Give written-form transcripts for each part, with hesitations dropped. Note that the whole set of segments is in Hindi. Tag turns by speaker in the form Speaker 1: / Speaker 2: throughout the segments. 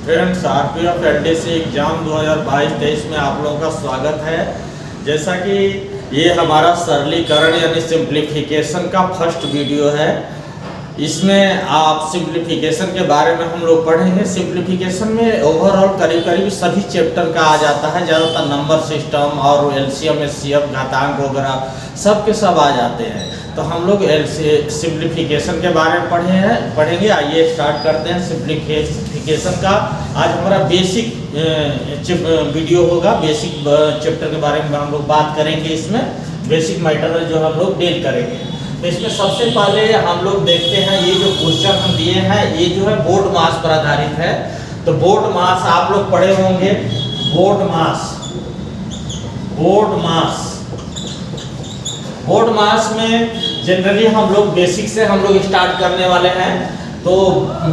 Speaker 1: फ्रेंड्स, आरपीएफ एलडीसी एग्ज़ाम 2022-23 में आप लोगों का स्वागत है। जैसा कि ये हमारा सरलीकरण यानी सिंप्लीफिकेशन का फर्स्ट वीडियो है। इसमें आप सिंप्लीफिकेशन के बारे में हम लोग पढ़ेंगे। सिंप्लीफिकेशन में ओवरऑल करीब सभी चैप्टर का आ जाता है। ज़्यादातर नंबर सिस्टम और एलसीएम एचसीएफ घातांक वगैरह सब के सब आ जाते हैं। तो हम लोग सिंप्लीफिकेशन के बारे में पढ़ेंगे। आइए स्टार्ट करते हैं सिंप्लीफिकेशन का। आज हमारा बेसिक वीडियो होगा। बेसिक चैप्टर के बारे में हम लोग बात करेंगे। इसमें बेसिक मैटर जो हम लोग डील करेंगे। तो इसमें सबसे पहले हम लोग देखते हैं, ये जो क्वेश्चन हम दिए हैं ये जो है बोर्ड मास पर आधारित है। तो बोर्ड मास आप लोग पढ़े होंगे। बोर्ड मास में जनरली हम लोग बेसिक से हम लोग स्टार्ट करने वाले हैं। तो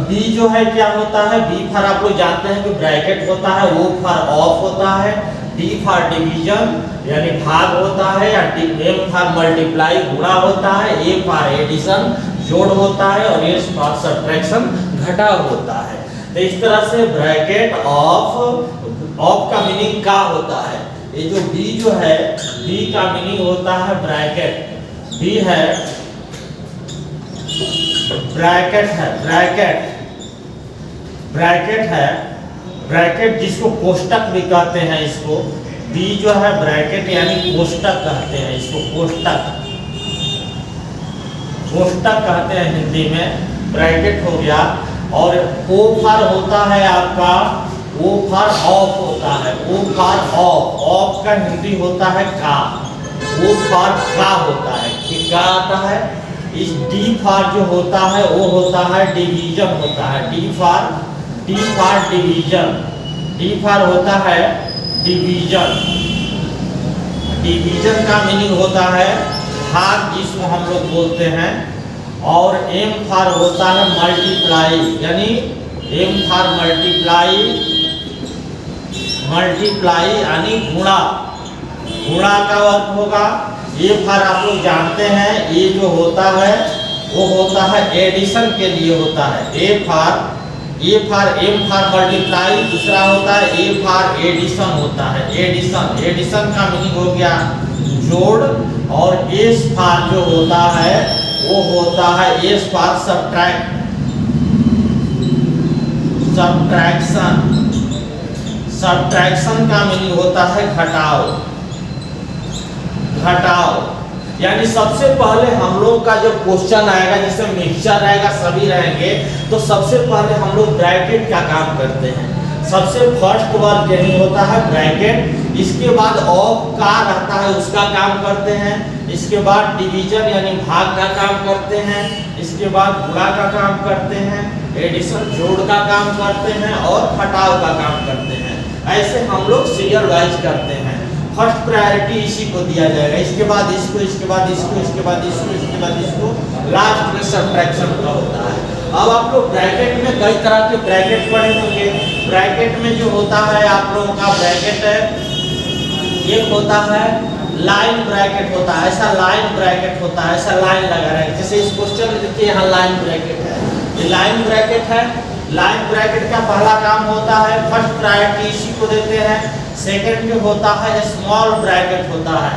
Speaker 1: बी जो है क्या होता है, बी फॉर आप लोग जानते हैं कि ब्रैकेट होता है, ओ फॉर ऑफ होता है, डी फॉर डिवीजन यानी भाग होता है, या एम फॉर मल्टीप्लाई गुणा होता है, ए फॉर एडिशन जोड़ होता है, और एस फॉर सब्ट्रैक्शन घटाव होता है। तो इस तरह से ब्रैकेट ऑफ का मीनिंग का होता है। ये जो बी जो है, बी का मीनिंग होता है ब्रैकेट। बी है ब्रैकेट जिसको कोष्टक भी कहते हैं। इसको बी जो है ब्रैकेट यानी कोष्टक कहते हैं। इसको कोष्टक कहते हैं हिंदी में। ब्रैकेट हो गया। और ओ फॉर होता है आपका, ओ फॉर ऑफ होता है। ओ फॉर ऑफ का हिंदी होता है का। ओ फॉर का होता है कि का आता है। इस डी फॉर जो होता है वो होता है डिवीजन होता है। D for division. D for होता है डिवीजन। डिवीजन का मीनिंग होता है भाग, जिसको हम लोग बोलते हैं। और एम फॉर होता है मल्टीप्लाई, यानी एम फॉर मल्टीप्लाई यानी गुणा। गुणा का अर्थ होगा। ये फॉर आप लोग जानते हैं, ये जो होता है वो होता है एडिशन के लिए होता है। A for M for multiply. दूसरा होता है ए फॉर एडिशन होता है। एडिशन का मीनिंग हो गया जोड़। और एस फॉर जो होता है वो होता है एस फॉर सब्ट्रैक्शन का मीनिंग होता है घटाव। यानी सबसे पहले हम लोग का जब क्वेश्चन आएगा, जैसे मिक्सचर आएगा, सभी रहेंगे, तो सबसे पहले हम लोग ब्रैकेट का काम करते हैं। सबसे फर्स्ट वर्ड यही होता है ब्रैकेट। इसके बाद ऑफ का रहता है, उसका काम करते हैं। इसके बाद डिवीजन यानी भाग का काम करते हैं। इसके बाद गुणा का काम करते हैं। एडिशन जोड़ का काम करते हैं। और घटाव का काम करते हैं। ऐसे हम लोग सीरियल वाइज करते हैं। फर्स्ट प्रायोरिटी इसी को दिया जाएगा। इसके बाद इसको, इसके बाद इसको, इसके बाद इसको, इसके बाद इसको, लास्ट में सब्ट्रैक्शन का होता है। अब आप लोग ब्रैकेट में कई तरह के ब्रैकेट पढ़े होंगे। ब्रैकेट में जो होता है आप लोगों का ब्रैकेट है, एक होता है लाइन ब्रैकेट होता है। ऐसा लाइन ब्रैकेट होता है, ऐसा लाइन लगा रहा है। जैसे इस क्वेश्चन में देखिए यहाँ लाइन ब्रैकेट है, ये लाइन ब्रैकेट है। लाइन ब्रैकेट का पहला काम होता है, फर्स्ट प्रायोरिटी इसी को देते हैं। सेकंड में होता है स्मॉल ब्रैकेट होता है।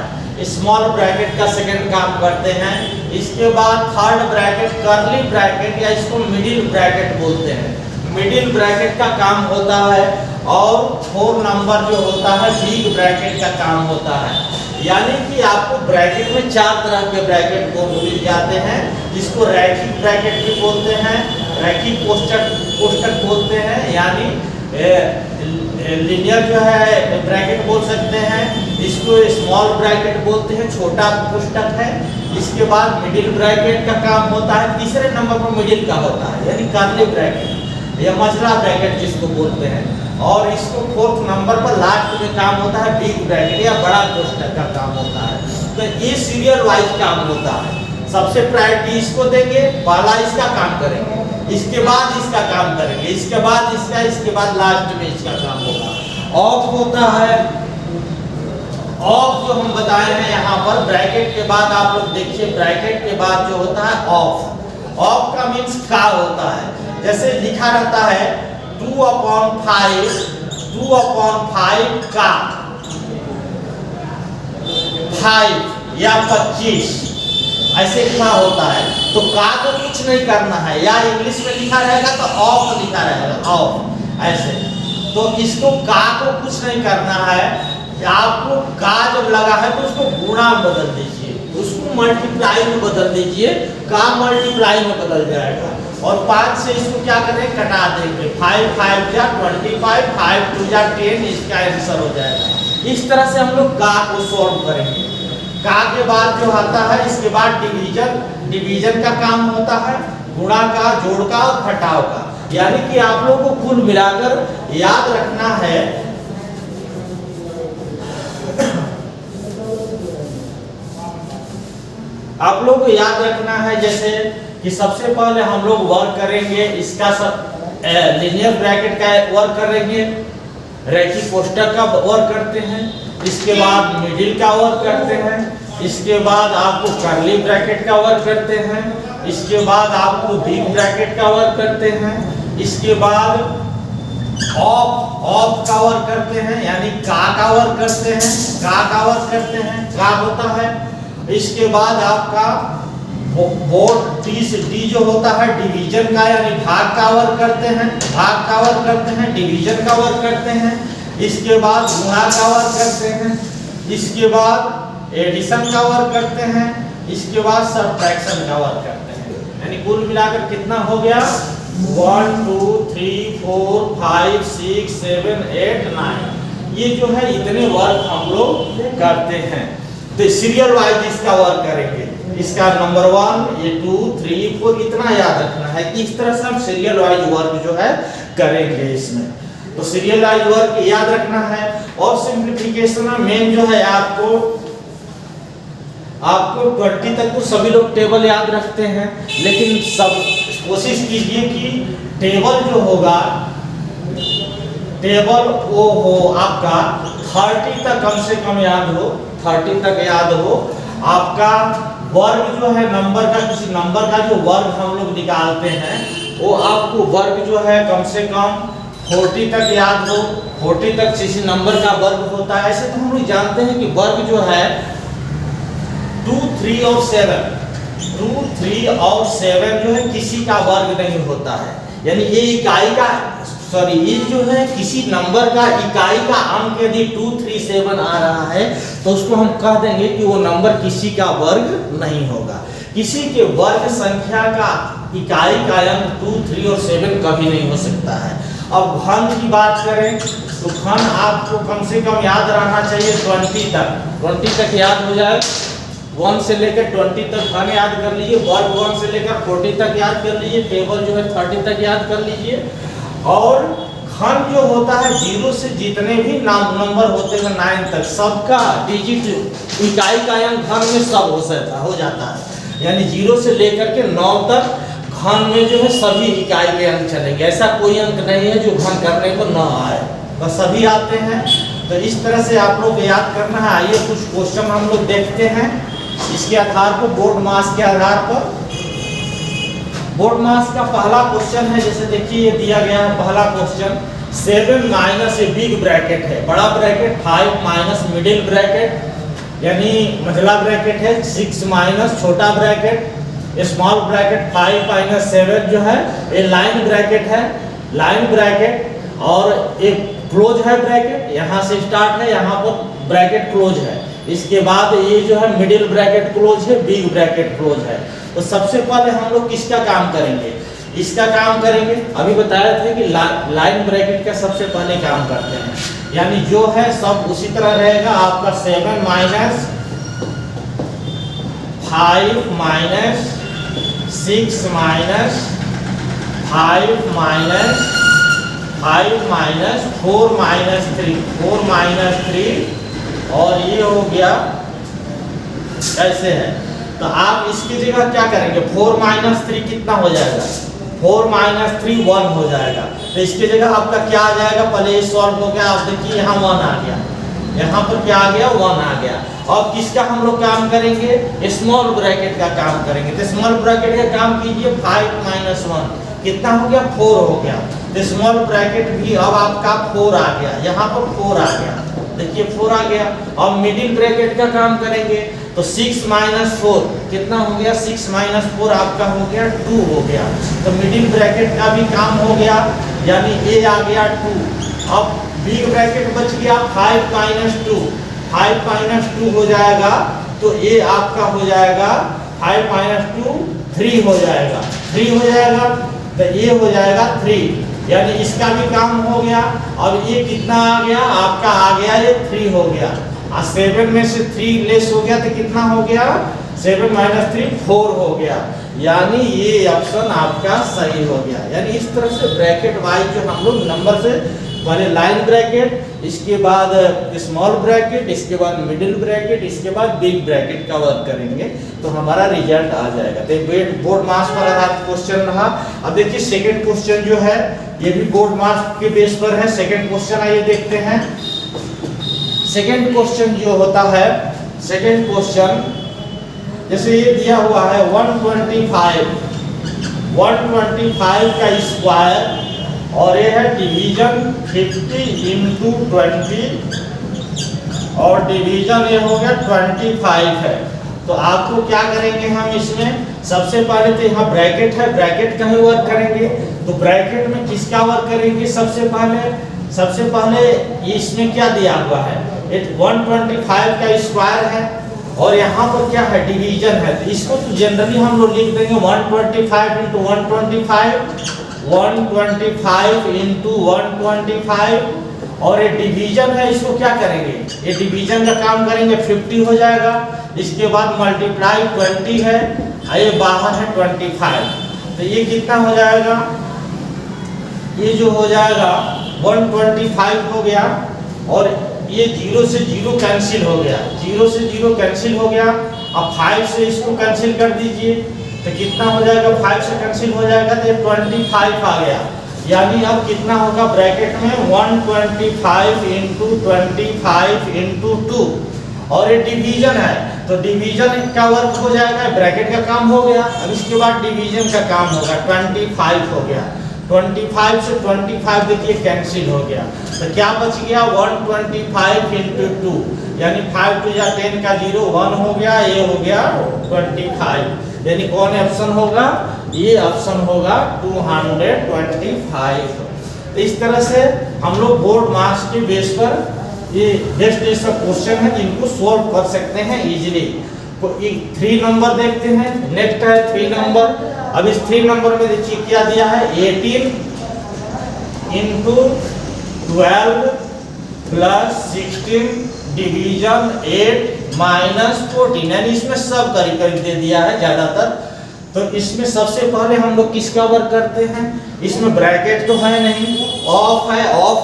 Speaker 1: स्मॉल ब्रैकेट का सेकंड काम करते हैं। इसके बाद थर्ड ब्रैकेट कर्ली ब्रैकेट या इसको मिडिल ब्रैकेट बोलते हैं। मिडिल ब्रैकेट का काम होता है। और 4 नंबर जो होता है बिग ब्रैकेट का काम होता है। यानी कि आपको ब्रैकेट में 4 तरह के ब्रैकेट को मिल जाते हैं। जिसको रैखिक ब्रैकेट भी बोलते हैं, रैखिक कोष्टक बोलते हैं, यानी लिनियर जो है ब्रैकेट बोल सकते हैं। इसको स्मॉल ब्रैकेट बोलते हैं, छोटा कोष्टक है। इसके बाद मिडिल ब्रैकेट का काम होता है। तीसरे नंबर पर मिडिल का होता है, यानी कर्ली ब्रैकेट या मझला ब्रैकेट जिसको बोलते हैं। और इसको 4th नंबर पर लास्ट में काम होता है बिग ब्रैकेट या बड़ा कोष्टक का काम होता है। तो ये सीरियल वाइज काम होता है। सबसे प्रायोरिटी इसको देंगे, पहला इसका काम करेंगे, इसके बाद इसका काम करेंगे, इसके बाद इसका, इसके बाद लास्ट में इसका काम होगा। ऑफ होता है। ऑफ जो हम बताए हैं यहाँ पर ब्रैकेट के बाद आप लोग देखिए, ब्रैकेट के बाद जो होता है ऑफ। ऑफ का मीन्स का होता है। जैसे लिखा रहता है 2/5 का 5 या 25 ऐसे क्या होता है। तो का को कुछ नहीं करना है, या इंग्लिश में लिखा रहेगा तो ऑफ लिखा रहेगा, ऑफ ऐसे। तो इसको का को कुछ नहीं करना है, आपको का जब लगा है तो उसको गुणा में बदल दीजिए, उसको मल्टीप्लाई में बदल दीजिए, का मल्टीप्लाई में बदल जाएगा। और 5 से इसको क्या करें, कटा देंगे, 5 5 जा 25, 5 2 जा 10, इसका आंसर हो जाएगा। इस तरह से हम लोग का को सॉल्व करेंगे। का के बाद जो आता है, इसके बाद डिवीजन का काम होता है, गुणा का, जोड़ का और घटाव का। यानी कि आप लोगों को कुल मिलाकर याद रखना है, आप लोग को याद रखना है जैसे कि सबसे पहले हम लोग वर्क करेंगे इसका सब लीनियर ब्रैकेट का वर्क करेंगे, रैखिक कोष्ठक का वर्क करते हैं, इसके बाद मिडिल का वर्क करते हैं, इसके बाद आपको कर्ली ब्रैकेट का वर्क करते हैं, इसके बाद आपको बिग ब्रैकेट का वर्क करते हैं, इसके बाद ऑफ का वर्क करते हैं, यानी का वर्क करते हैं, का वर्क करते हैं, का होता है। इसके बाद आपका बोर्ड डी जो होता है डिवीजन का, यानी भाग का वर्क करते हैं, भाग का वर्क करते हैं, डिवीजन का वर्क करते हैं, इसके बाद गुणा का वर्क करते हैं, इसके बाद एडिशन का वर्क करते हैं, इसके बाद सबट्रैक्शन का वर्क करते हैं। यानी कुल मिलाकर कितना हो गया, 1 2 3 4 5 6 7 8 9, ये जो है इतने वर्क हम लोग करते हैं। तो सीरियल वाइज इसका वर्क करेंगे, इसका नंबर 1, ये 2 3 4 इतना याद रखना है कि इस तरह से हम सीरियल वाइज वर्क जो है करेंगे इसमें। तो सीरियल वाइज वर्क याद रखना है। और सिंप्लीफिकेशन में मेन जो है आपको 20 तक तो सभी लोग टेबल याद रखते हैं, लेकिन सब कोशिश कीजिए कि टेबल जो होगा, टेबल वो हो आपका 30 तक कम से कम याद हो, 30 तक याद हो। आपका वर्ग जो है नंबर का, किसी नंबर का जो वर्ग हम लोग निकालते हैं, वो आपको वर्ग जो है कम से कम 40 तक याद हो, 40 तक किसी नंबर का वर्ग होता है। ऐसे तो हम लोग जानते हैं कि वर्ग जो है 2 3 और 7 जो है किसी का वर्ग नहीं होता है, यानी ये इकाई का ये जो है किसी नंबर का इकाई का अंक यदि 2 3 7 आ रहा है तो उसको हम कह देंगे कि वो नंबर किसी का वर्ग नहीं होगा। किसी के वर्ग संख्या का इकाई का अंक 2 3 और 7 कभी नहीं हो सकता है। अब घन की बात करें तो घन आपको कम से कम याद रहना चाहिए 20 तक याद हो जाए, 1 से लेकर 20 तक घन याद कर लीजिए, वर्ग 1 से लेकर 40 तक याद कर लीजिए, टेबल जो है 30 तक याद कर लीजिए। और घन जो होता है 0 से जितने भी नंबर होते हैं 9 तक सबका डिजिट इकाई का अंक घन में सब हो जाता है, यानी 0 से लेकर के 9 तक घन में जो है सभी इकाई के अंक चलेंगे। ऐसा कोई अंक नहीं है जो घन करने को न आए, बस सभी आते हैं। तो इस तरह से आप लोग याद करना है। आइए कुछ क्वेश्चन हम लोग देखते हैं इसके आधार पर, बोर्ड मास के आधार पर। बोर्ड मास का पहला क्वेश्चन है, जैसे देखिए ये दिया गया है पहला question, 7 minus a big bracket है, बड़ा ब्रैकेट, 5 माइनस मिडिल ब्रैकेट यानी मझला ब्रैकेट है, 6 माइनस छोटा ब्रैकेट, स्मॉल ब्रैकेट, 5 माइनस 7 जो है ये लाइन ब्रैकेट है, लाइन ब्रैकेट। और एक क्लोज है ब्रैकेट, यहाँ से स्टार्ट है, यहाँ पर ब्रैकेट क्लोज है। इसके बाद ये जो है मिडिल ब्रैकेट क्लोज है, बिग ब्रैकेट क्लोज है। तो सबसे पहले हम लोग किसका काम करेंगे, इसका काम करेंगे। अभी बताया था कि लाइन ब्रैकेट का सबसे पहले काम करते हैं, यानी जो है सब उसी तरह रहेगा आपका 7 minus 5 minus 6 minus 5 minus 4 minus 3 और ये हो गया ऐसे है। तो आप इसकी जगह क्या करेंगे, 4 माइनस 3 कितना हो जाएगा, 4 माइनस 3 1 हो जाएगा। तो इसकी जगह आपका क्या आ जाएगा, पहले ये सॉल्व हो गया, आप देखिए यहाँ 1 आ गया, यहाँ पर क्या आ गया 1 आ गया। और किसका हम लोग काम करेंगे, स्मॉल ब्रैकेट का काम करेंगे। तो स्मॉल ब्रैकेट का काम कीजिए, 5 माइनस 1 कितना हो गया, 4 हो गया। तो स्मॉल ब्रैकेट भी अब आपका 4 आ गया, यहाँ पर 4 आ गया, देखिए 4 आ गया। अब मिडिल ब्रैकेट का काम करेंगे तो 6 - 4 कितना हो गया, 6 - 4 आपका हो गया 2 हो गया। तो मिडिल ब्रैकेट का भी काम हो गया, यानी ए आ गया 2। अब बिग ब्रैकेट बच गया 5 - 2, 5 - 2 हो जाएगा, तो ये आपका हो जाएगा 5 - 2 3 हो जाएगा, 3 हो जाएगा, तो ये हो जाएगा 3, यानी इसका भी काम हो गया। अब ये कितना आ गया आपका, आ गया ये 3 हो गया। 7 में से 3 लेस हो गया तो कितना हो गया, 7 - 3 4 हो गया, यानी ये ऑप्शन आपका सही हो गया। यानी इस तरह से ब्रैकेट वाइज जो हम लोग नंबर से पहले लाइन ब्रैकेट, इसके बाद स्मॉल ब्रैकेट, इसके बाद मिडिल ब्रैकेट, इसके बाद बिग ब्रैकेट का वर्क करेंगे तो हमारा रिजल्ट आ जाएगा। तो बोर्ड मार्क्स पर आधारित क्वेश्चन रहा। अब देखिए सेकंड क्वेश्चन जो है ये भी बोर्ड मार्क्स के बेस पर है। सेकंड क्वेश्चन आइए देखते हैं। सेकंड क्वेश्चन जो होता है, सेकंड क्वेश्चन जैसे ये दिया हुआ है 125 का स्क्वायर और ये है डिवीजन 50 × 20 और डिवीजन ये हो गया 25 है। तो आपको क्या करेंगे हम इसमें, सबसे पहले तो यहाँ ब्रैकेट है, ब्रैकेट का ही वर्क करेंगे। तो ब्रैकेट में किसका वर्क करेंगे, सबसे पहले इसमें क्या दिया हुआ है, 125 का स्क्वायर है और यहाँ पर क्या है, डिवीजन है। तो इसको तो जनरली हम लोग लिख देंगे 125 × 125, 125 × 125, और ये डिवीजन है, इसको क्या करेंगे, ये डिवीजन का काम करेंगे 50 हो जाएगा। इसके बाद मल्टीप्लाई 20 है, ये बाहर है 25, तो ये कितना हो जाएगा, ये जो हो जाएगा 125 हो गया और ये 0 से 0 कैंसिल हो गया, 0 से 0 कैंसिल हो गया। अब 5 से इसको कैंसिल कर दीजिए तो कितना हो जाएगा, 5 से कैंसिल हो जाएगा तो 25 आ गया। यानी अब कितना होगा ब्रैकेट में 125 × 25 × 2 और ये डिवीजन है तो डिवीजन का वर्क हो जाएगा, ब्रैकेट का काम हो गया। अब इसके बाद डिवीजन का काम होगा, 25 हो गया, 25 से 25 देखिए कैंसिल हो गया, तो क्या बच गया 125 × 2, यानी 5 × 2 = 10 का 0 1 हो गया, ये हो गया 25, यानी कौन ऑप्शन होगा, ये ऑप्शन होगा 225। तो इस तरह से हम लोग बोर्ड मार्क्स के बेस पर ये बेस्ट सब क्वेश्चन है जिनको सोल्व कर सकते हैं इजीली। तो 3 नंबर देखते हैं, नेक्स्ट है 3 नंबर। अब इस 3 नंबर में देखिए क्या दिया है, 18 × 12 + 16 डिवीजन 8 - 14, यानी इसमें सब करीब करीब दे दिया है ज़्यादातर। तो इसमें सबसे पहले हम लोग किसका वर्क करते हैं, इसमें ब्रैकेट तो है नहीं, ऑफ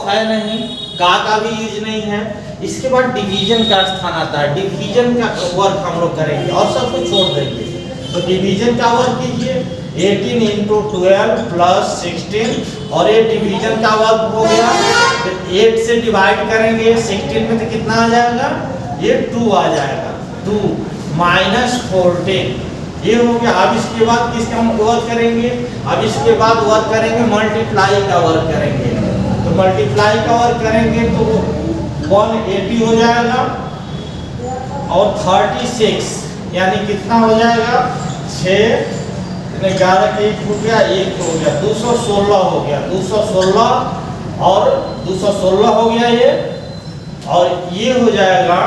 Speaker 1: है नहीं, का भी यूज नहीं है। इसके बाद डिवीजन का स्थान आता है, डिवीजन का वर्क हम लोग करेंगे और सब कुछ छोड़ देंगे। तो डिवीजन का वर्क कीजिए, 18 × 12 + 16 और ये डिवीजन का वर्क हो गया। तो 8 से डिवाइड करेंगे 16 में तो कितना आ जाएगा, ये 2 आ जाएगा, 2 - 14 ये हो गया। अब इसके बाद किसका हम वर्क करेंगे, अब इसके बाद वर्क करेंगे मल्टीप्लाई का वर्क करेंगे। तो मल्टीप्लाई का वर्क करेंगे तो 180 हो जाएगा और 36, यानी कितना हो जाएगा, 6 11 के 1 हो गया, 1 हो गया, 216 हो गया, 216 और 216 हो गया ये, और ये हो जाएगा,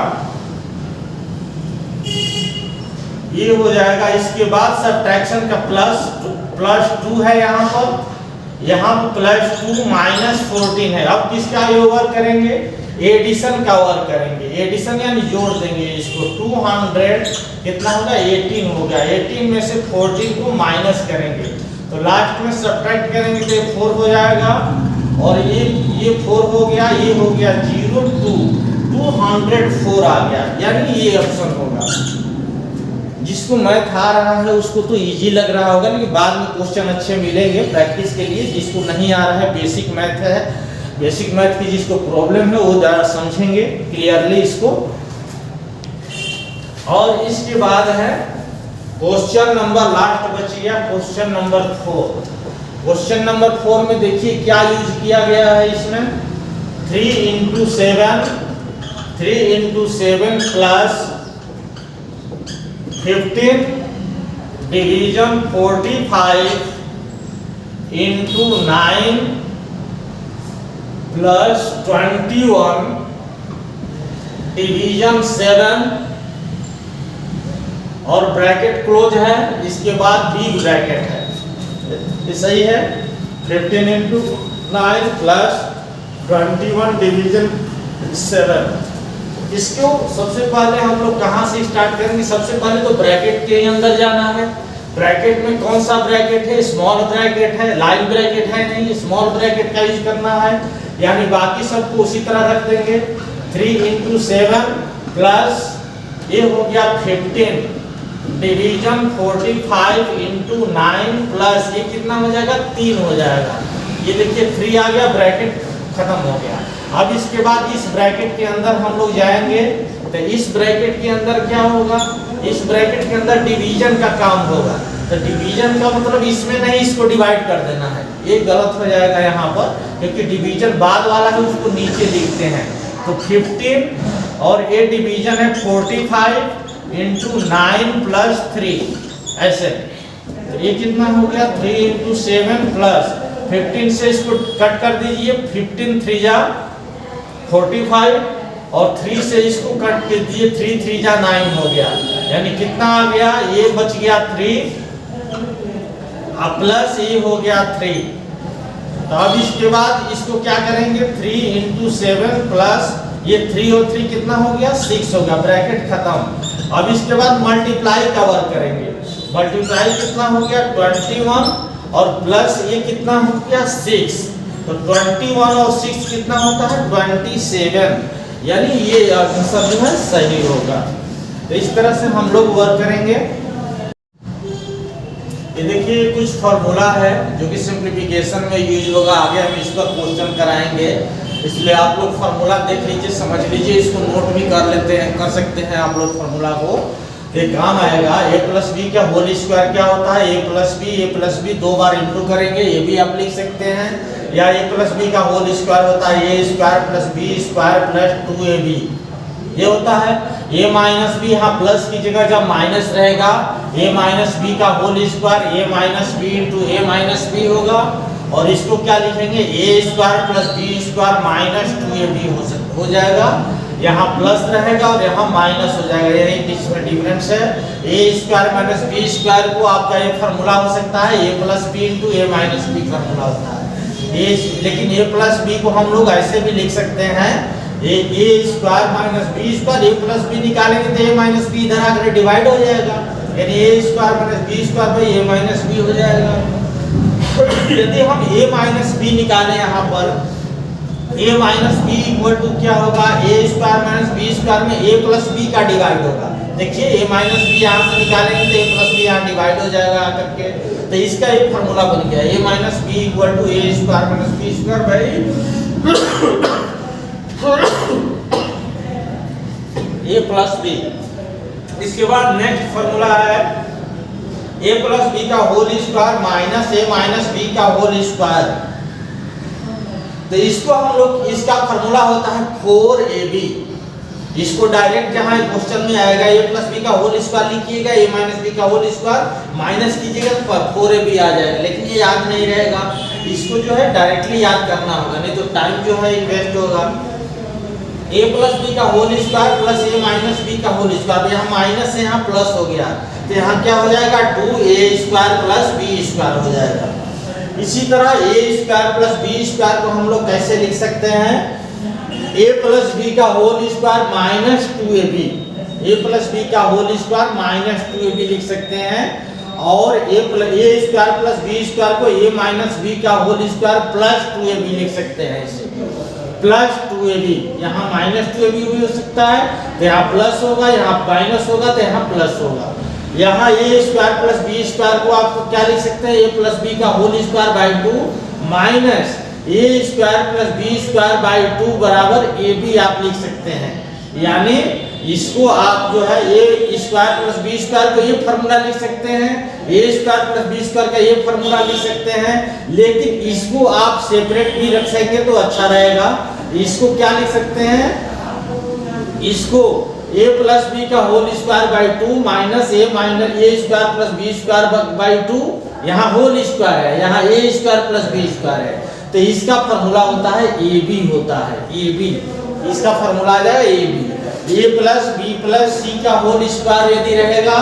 Speaker 1: ये हो जाएगा। इसके बाद सब्ट्रैक्शन का प्लस 2 है यहाँ पर +2 - 14 है। अब किसका ये वर्क करेंगे, एडिशन का वर्क करेंगे, एडिशन यानी जोड़ देंगे इसको। 200 कितना होगा, 18 हो गया, 18 में से 14 को माइनस करेंगे तो लास्ट में सब्ट्रैक्ट करेंगे तो 4 हो जाएगा और ये 4 हो गया, ये हो गया 0 2 204 आ गया, यानी ये ऑप्शन होगा। जिसको मैथ आ रहा है उसको तो इजी लग रहा होगा, लेकिन बाद में क्वेश्चन अच्छे मिलेंगे प्रैक्टिस के लिए। जिसको नहीं आ रहा है, बेसिक मैथ है, बेसिक मैथ की जिसको प्रॉब्लम है वो ज़्यादा समझेंगे क्लियरली इसको। और इसके बाद है क्वेश्चन नंबर, लास्ट बच गया क्वेश्चन नंबर 4। क्वेश्चन नंबर 4 में देखिए क्या यूज किया गया है इसमें, 3 into 7 plus 15 division 45 into 9 plus 21 division 7 और ब्रैकेट क्लोज है, इसके बाद बिग ब्रैकेट है, ये सही है। 15 into 9 प्लस 21 डिवीजन 7। इसको सबसे पहले हम लोग कहाँ से स्टार्ट करेंगे, सबसे पहले तो ब्रैकेट के अंदर जाना है। ब्रैकेट में कौन सा ब्रैकेट है, स्मॉल ब्रैकेट है, लाइन ब्रैकेट है नहीं, स्मॉल ब्रैकेट का यूज करना है, यानी बाकी सबको उसी तरह रख देंगे। 3 into 7 प्लस ये हो गया 15 डिवीजन 45 into 9 प्लस ये कितना हो जाएगा, 3 हो जाएगा। ये देखिए 3 आ गया, ब्रैकेट खत्म हो गया। अब इसके बाद इस ब्रैकेट के अंदर हम लोग जाएंगे, तो इस ब्रैकेट के अंदर क्या होगा, इस ब्रैकेट के अंदर डिवीजन का काम होगा। तो डिवीजन का मतलब इसमें नहीं, इसको डिवाइड कर देना है, ये गलत हो जाएगा यहाँ पर, क्योंकि डिवीजन बाद वाला है उसको नीचे लिखते हैं। तो 15 और ये डिवीजन है 45 into 9 प्लस 3, ऐसे। तो ये कितना हो गया, 3 into 7 प्लस 15 से इसको कट कर दीजिए, 15 3 जा 45 और 3 से इसको कट कर दीजिए, 3 3 जा 9 हो गया, यानी कितना आ गया, ये बच गया 3 प्लस ये हो गया 3। तो अब इसके बाद इसको क्या करेंगे, 3 into 7 प्लस ये 3 और 3 कितना हो गया, 6 हो गया, ब्रैकेट खत्म। अब इसके बाद मल्टीप्लाई का वर्क करेंगे, मल्टीप्लाई कितना हो गया 21 और प्लस ये कितना हो गया 6, तो 21 और 6 कितना होता है 27, यानी ये आंसर जो है सही होगा। तो इस तरह से हम लोग वर्क करेंगे। ये देखिए कुछ फार्मूला है जो कि सिंप्लीफिकेशन में यूज होगा, आगे हम इसका क्वेश्चन कराएंगे, इसलिए आप लोग फार्मूला देख लीजिए, समझ लीजिए, इसको नोट भी कर लेते हैं, कर सकते हैं आप लोग फार्मूला को, ये काम आएगा। a प्लस बी का होल स्क्वायर क्या होता है, a प्लस बी 2 बार इंटू करेंगे, ये भी आप लिख सकते हैं, या a प्लस बी का होल स्क्वायर होता है a square plus B square plus 2ab, ये होता है। a माइनस बी, यहाँ प्लस की जगह जब माइनस रहेगा, a माइनस बी का whole square a minus B into a minus B होगा, और इसको क्या लिखेंगे, a square plus B square minus 2ab हो जाएगा, यहाँ प्लस रहेगा और यहाँ माइनस हो जाएगा, यानी इसमें डिफरेंस है। a square minus B square को आपका ये फार्मूला हो सकता है, a plus B into a minus B formula होता है। लेकिन a प्लस बी को हम लोग ऐसे भी लिख सकते हैं, a square minus B square, a plus B निकालेंगे तो a माइनस बी इधर आकर डिवाइड हो जाएगा, यानी a square minus B square by a minus B हो जाएगा। यदि हम a माइनस बी निकालें यहाँ पर, a minus B equal to क्या होगा, a square minus B square में a प्लस बी का डिवाइड होगा। देखिए a माइनस बी यहाँ से निकालेंगे तो a प्लस बी यहाँ डिवाइड हो जाएगा आकर के, तो इसका एक फार्मूला बन गया, a minus B equal to a square minus B square by a plus B. इसके बाद नेक्स्ट फार्मूला है a प्लस बी का whole square minus a minus B का होल स्क्वायर। तो इसको हम लोग, इसका फार्मूला होता है 4ab। इसको डायरेक्ट जहां क्वेश्चन में आएगा a प्लस बी का होल स्क्वायर लिखिएगा, a माइनस बी का होल स्क्वायर माइनस कीजिएगा, 4ab आ जाएगा, लेकिन ये याद नहीं रहेगा, इसको जो है डायरेक्टली याद करना होगा, नहीं तो टाइम जो है इन्वेस्ट होगा। a प्लस बी का whole square plus a minus B का होल स्क्वायर, यहाँ माइनस है यहाँ प्लस हो गया, तो यहाँ क्या हो जाएगा 2a square plus b square हो जाएगा। इसी तरह a square plus b square को हम लोग कैसे लिख सकते हैं, a प्लस बी का whole square minus 2ab, a plus B का होल स्क्वायर माइनस 2ab लिख सकते हैं, और a square plus b square को a माइनस बी का होल स्क्वायर प्लस 2ab लिख सकते हैं, इसे प्लस 2ab, यहाँ माइनस 2ab भी हो सकता है, तो यहाँ प्लस होगा, यहाँ माइनस होगा, तो यहाँ प्लस होगा। यहाँ a square plus B square को आप क्या लिख सकते हैं, a प्लस बी का whole square by 2 minus a square plus B square by 2 बराबर ab आप लिख सकते हैं। यानी इसको आप जो है ए स्क्वायर प्लस बी स्क्वायर को ये फॉर्मूला लिख सकते हैं, ए स्क्वायर प्लस बी स्क्वायर का ये फॉर्मूला लिख सकते हैं, लेकिन इसको आप सेपरेट भी रख सकेंगे तो अच्छा रहेगा। इसको क्या लिख सकते हैं, इसको a प्लस बी का whole square by 2 minus A square plus B square by 2, यहाँ होल स्क्वायर है, यहाँ A square plus B square है, तो इसका फॉर्मूला होता है ए बी होता है, ए बी, इसका फॉर्मूला आ जाएगा A B. A plus B plus C का होल स्क्वायर यदि रहेगा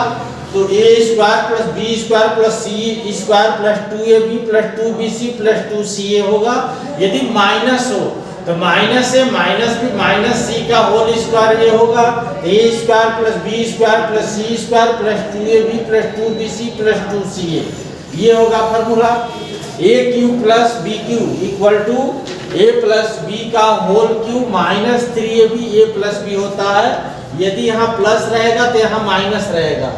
Speaker 1: तो A square plus B square plus C square plus 2ab plus 2bc plus 2ca होगा। यदि माइनस हो तो माइनस है, माइनस भी माइनस सी का होल स्क्वायर ये होगा, A square plus B square plus C square plus 2ab plus 2bc plus 2ca, ये होगा formula. A cube plus B cube equal to A plus B का whole cube minus 3ab A plus B होता है। यदि यहाँ प्लस रहेगा तो यहाँ माइनस रहेगा।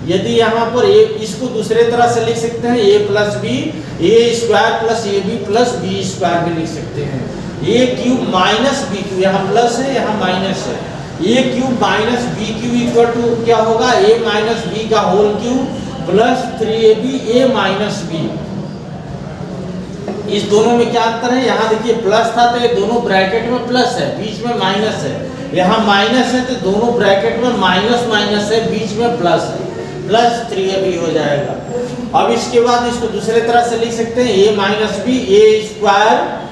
Speaker 1: यदि यहाँ पर ए, इसको दूसरे तरह से लिख सकते हैं, A plus B A square plus A B plus B square भी लिख सकते हैं। A cube minus B cube, यहाँ प्लस है यहाँ माइनस है, A cube minus B cube equal to क्या होगा, ए माइनस बी का whole cube plus 3ab A minus B. इस दोनों में क्या अंतर है, यहाँ देखिए प्लस था तो ये दोनों ब्रैकेट में प्लस है, बीच में माइनस है, यहाँ माइनस है तो दोनों ब्रैकेट में माइनस माइनस है, बीच में प्लस है, प्लस 3ab हो जाएगा। अब इसके बाद इसको दूसरे तरह से लिख सकते हैं, A minus B A square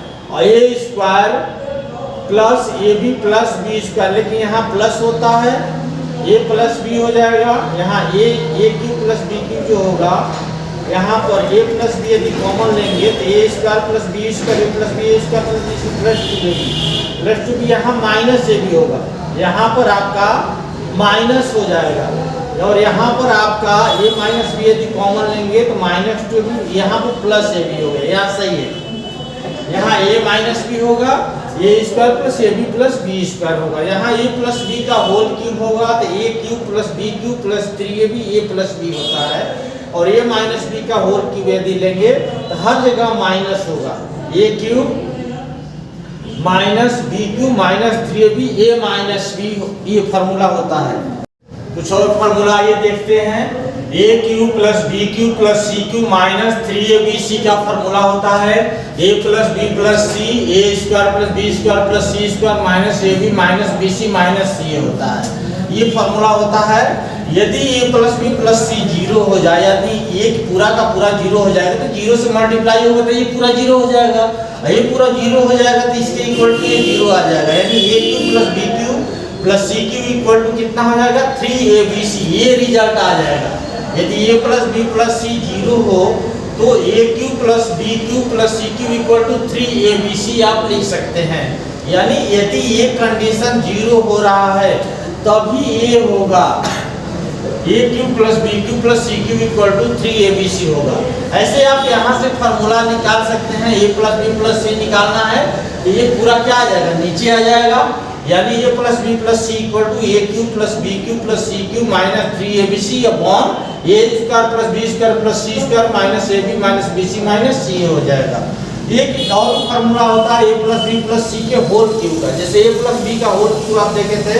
Speaker 1: plus A B plus B square, लेकिन यहाँ प्लस होता है, ए प्लस बी हो जाएगा, यहाँ A cube plus B cube जो होगा, यहाँ पर ए प्लस बी यदि कॉमन लेंगे तो A square plus B square plus B square plus B plus 2ab plus 2b, यहाँ माइनस ए भी होगा, यहाँ पर आपका माइनस हो जाएगा, और यहाँ पर आपका ए माइनस बी यदि कॉमन लेंगे तो माइनस 2b, यहाँ पर प्लस ए भी होगा, यहाँ सही है, यहाँ ए माइनस बी होगा, A square plus A B plus B square होगा, यहाँ ए प्लस बी का होल क्यूब होगा तो A cube plus B cube plus 3ab A plus B होता है, और ए माइनस बी का होल क्यूब यदि लेंगे तो हर जगह माइनस होगा, A cube minus B cube minus 3ab A minus B, ये फॉर्मूला होता है। कुछ और फॉर्मूला ये देखते हैं, A cube plus B cube plus C cube minus 3abc का फॉर्मूला होता है A plus B plus C A square plus B square plus C square minus A B minus B C minus C होता है, ये फॉर्मूला होता है। यदि A plus B plus C zero हो जाए, यदि एक पूरा का पूरा जीरो हो जाएगा तो जीरो से मल्टीप्लाई होगा तो ये पूरा जीरो हो जाएगा, ये पूरा जीरो हो जाएगा तो इसके इक्वल टू ये जीरो आ जाएगा, यानी A cube plus B cube plus C cube equal to कितना हो जाएगा 3abc, ये रिजल्ट आ जाएगा। यदि A plus B plus C zero हो तो A cube plus B cube plus C cube equal to 3abc आप लिख सकते हैं। यानी यदि ये कंडीशन जीरो हो रहा है तभी ए होगा, A cube plus B cube plus C cube equal to 3abc होगा। ऐसे आप यहाँ से फार्मूला निकाल सकते हैं, ए प्लस बी प्लस सी निकालना है तो ये पूरा क्या आ जाएगा, नीचे आ जाएगा, यानी A plus B plus C equal to A cube plus B cube plus C cube minus 3abc upon A square plus B square plus C square minus A B minus B C minus C हो जाएगा। एक और फार्मूला होता है A plus B plus C के होल क्यूब का, जैसे ए प्लस बी का होल क्यूब आप देखे थे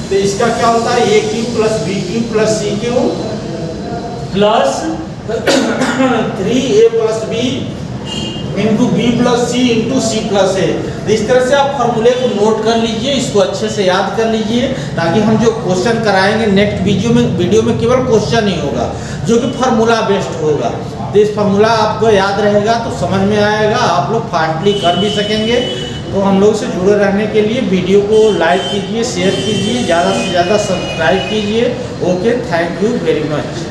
Speaker 1: तो इसका क्या होता है A cube plus B cube plus C cube plus 3a plus B into B plus C into C plus A. इस तरह से आप फॉर्मूले को नोट कर लीजिए, इसको अच्छे से याद कर लीजिए ताकि हम जो क्वेश्चन कराएंगे नेक्स्ट वीडियो में केवल क्वेश्चन ही होगा जो कि फार्मूला बेस्ड होगा। तो इस फार्मूला आपको याद रहेगा तो समझ में आएगा, आप लोग फास्टली कर भी सकेंगे। तो हम लोग से जुड़े रहने के लिए वीडियो को लाइक कीजिए, शेयर कीजिए, ज़्यादा से ज़्यादा सब्सक्राइब कीजिए। Okay, thank you very much.